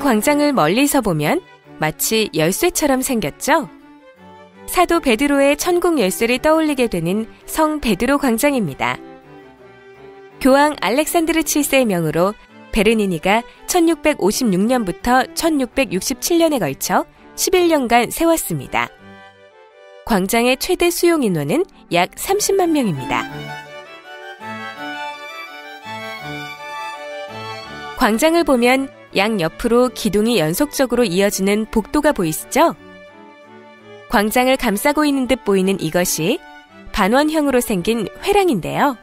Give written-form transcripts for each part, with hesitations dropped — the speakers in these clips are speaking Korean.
광장을 멀리서 보면 마치 열쇠처럼 생겼죠? 사도 베드로의 천국 열쇠를 떠올리게 되는 성 베드로 광장입니다. 교황 알렉산드르 7세의 명으로 베르니니가 1656년부터 1667년에 걸쳐 11년간 세웠습니다. 광장의 최대 수용 인원은 약 30만 명입니다. 광장을 보면 양옆으로 기둥이 연속적으로 이어지는 복도가 보이시죠? 광장을 감싸고 있는 듯 보이는 이것이 반원형으로 생긴 회랑인데요.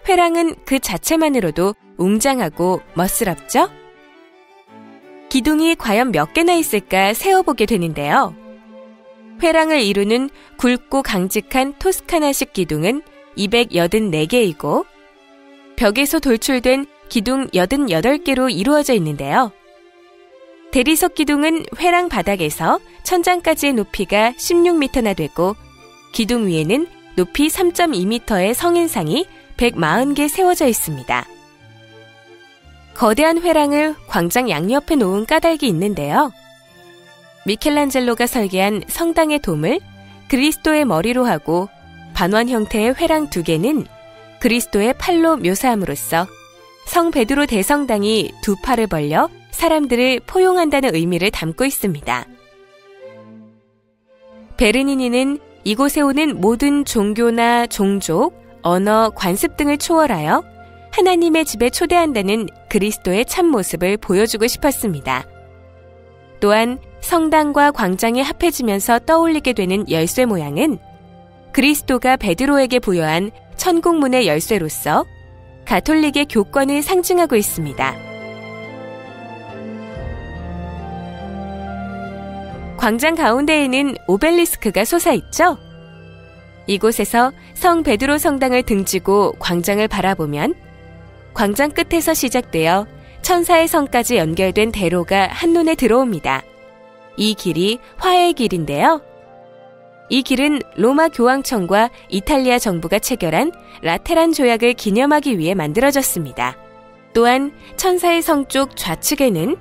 회랑은 그 자체만으로도 웅장하고 멋스럽죠? 기둥이 과연 몇 개나 있을까 세어보게 되는데요. 회랑을 이루는 굵고 강직한 토스카나식 기둥은 284개이고 벽에서 돌출된 기둥 88개로 이루어져 있는데요. 대리석 기둥은 회랑 바닥에서 천장까지의 높이가 16m나 되고 기둥 위에는 높이 3.2m의 성인상이 140개 세워져 있습니다. 거대한 회랑을 광장 양옆에 놓은 까닭이 있는데요. 미켈란젤로가 설계한 성당의 돔을 그리스도의 머리로 하고 반원 형태의 회랑 2개는 그리스도의 팔로 묘사함으로써 성 베드로 대성당이 두 팔을 벌려 사람들을 포용한다는 의미를 담고 있습니다. 베르니니는 이곳에 오는 모든 종교나 종족, 언어, 관습 등을 초월하여 하나님의 집에 초대한다는 그리스도의 참모습을 보여주고 싶었습니다. 또한 성당과 광장이 합해지면서 떠올리게 되는 열쇠 모양은 그리스도가 베드로에게 부여한 천국문의 열쇠로서 가톨릭의 교권을 상징하고 있습니다. 광장 가운데에는 오벨리스크가 솟아있죠? 이곳에서 성 베드로 성당을 등지고 광장을 바라보면 광장 끝에서 시작되어 천사의 성까지 연결된 대로가 한눈에 들어옵니다. 이 길이 화해의 길인데요. 이 길은 로마 교황청과 이탈리아 정부가 체결한 라테란 조약을 기념하기 위해 만들어졌습니다. 또한 천사의 성 쪽 좌측에는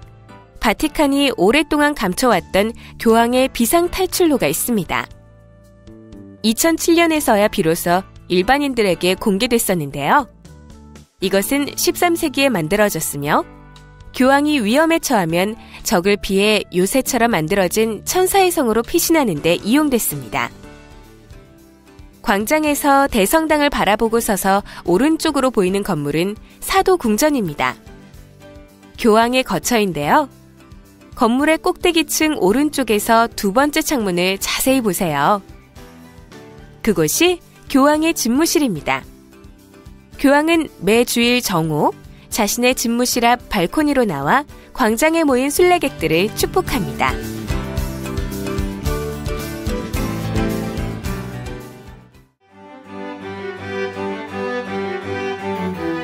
바티칸이 오랫동안 감춰왔던 교황의 비상 탈출로가 있습니다. 2007년에서야 비로소 일반인들에게 공개됐었는데요. 이것은 13세기에 만들어졌으며 교황이 위험에 처하면 적을 피해 요새처럼 만들어진 천사의 성으로 피신하는 데 이용됐습니다. 광장에서 대성당을 바라보고 서서 오른쪽으로 보이는 건물은 사도궁전입니다. 교황의 거처인데요. 건물의 꼭대기층 오른쪽에서 두 번째 창문을 자세히 보세요. 그곳이 교황의 집무실입니다. 교황은 매 주일 정오 자신의 집무실 앞 발코니로 나와 광장에 모인 순례객들을 축복합니다.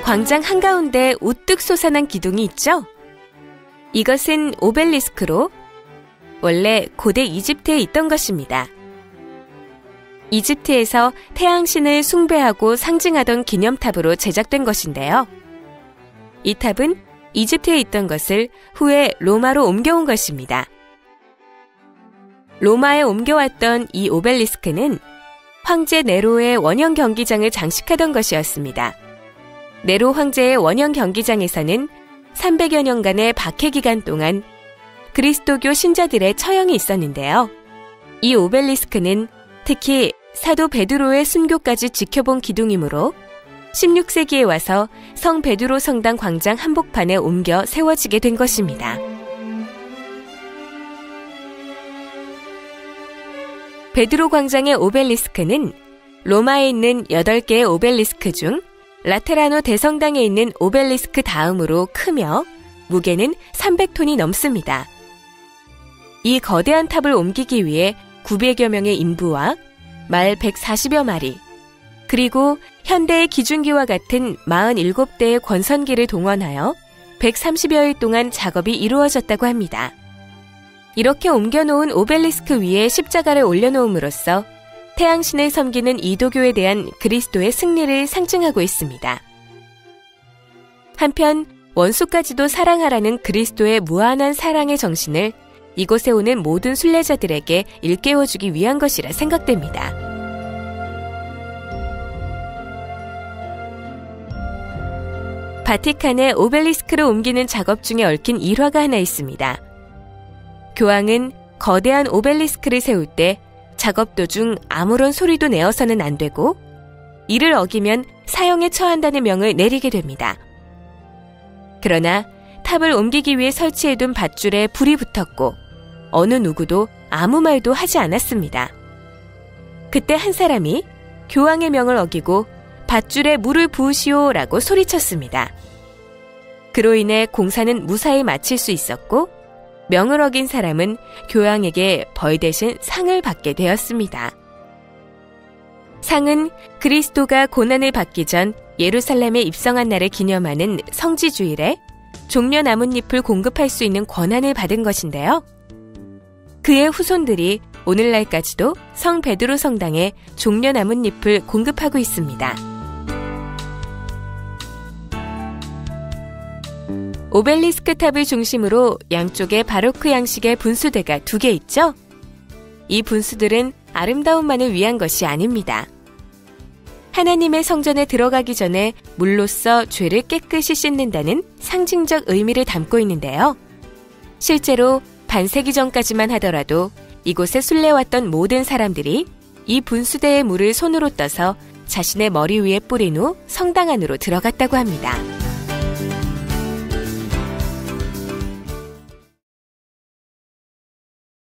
광장 한가운데 우뚝 솟아난 기둥이 있죠? 이것은 오벨리스크로 원래 고대 이집트에 있던 것입니다. 이집트에서 태양신을 숭배하고 상징하던 기념탑으로 제작된 것인데요. 이 탑은 이집트에 있던 것을 후에 로마로 옮겨온 것입니다. 로마에 옮겨왔던 이 오벨리스크는 황제 네로의 원형 경기장을 장식하던 것이었습니다. 네로 황제의 원형 경기장에서는 300여 년간의 박해 기간 동안 그리스도교 신자들의 처형이 있었는데요. 이 오벨리스크는 특히 사도 베드로의 순교까지 지켜본 기둥이므로 16세기에 와서 성 베드로 성당 광장 한복판에 옮겨 세워지게 된 것입니다. 베드로 광장의 오벨리스크는 로마에 있는 8개의 오벨리스크 중 라테라노 대성당에 있는 오벨리스크 다음으로 크며 무게는 300톤이 넘습니다. 이 거대한 탑을 옮기기 위해 900여 명의 인부와 말 140여 마리, 그리고 현대의 기중기와 같은 47대의 권선기를 동원하여 130여일 동안 작업이 이루어졌다고 합니다. 이렇게 옮겨놓은 오벨리스크 위에 십자가를 올려놓음으로써 태양신을 섬기는 이도교에 대한 그리스도의 승리를 상징하고 있습니다. 한편 원수까지도 사랑하라는 그리스도의 무한한 사랑의 정신을 이곳에 오는 모든 순례자들에게 일깨워주기 위한 것이라 생각됩니다. 바티칸의 오벨리스크를 옮기는 작업 중에 얽힌 일화가 하나 있습니다. 교황은 거대한 오벨리스크를 세울 때 작업 도중 아무런 소리도 내어서는 안 되고 이를 어기면 사형에 처한다는 명을 내리게 됩니다. 그러나 탑을 옮기기 위해 설치해둔 밧줄에 불이 붙었고 어느 누구도 아무 말도 하지 않았습니다. 그때 한 사람이 교황의 명을 어기고 밧줄에 물을 부으시오라고 소리쳤습니다. 그로 인해 공사는 무사히 마칠 수 있었고 명을 어긴 사람은 교황에게 벌 대신 상을 받게 되었습니다. 상은 그리스도가 고난을 받기 전 예루살렘에 입성한 날을 기념하는 성지주일에 종려 나뭇잎을 공급할 수 있는 권한을 받은 것인데요. 그의 후손들이 오늘날까지도 성 베드로 성당에 종려 나뭇잎을 공급하고 있습니다. 오벨리스크 탑을 중심으로 양쪽에 바로크 양식의 분수대가 2개 있죠? 이 분수들은 아름다움만을 위한 것이 아닙니다. 하나님의 성전에 들어가기 전에 물로써 죄를 깨끗이 씻는다는 상징적 의미를 담고 있는데요. 실제로 반세기 전까지만 하더라도 이곳에 순례왔던 모든 사람들이 이 분수대의 물을 손으로 떠서 자신의 머리 위에 뿌린 후 성당 안으로 들어갔다고 합니다.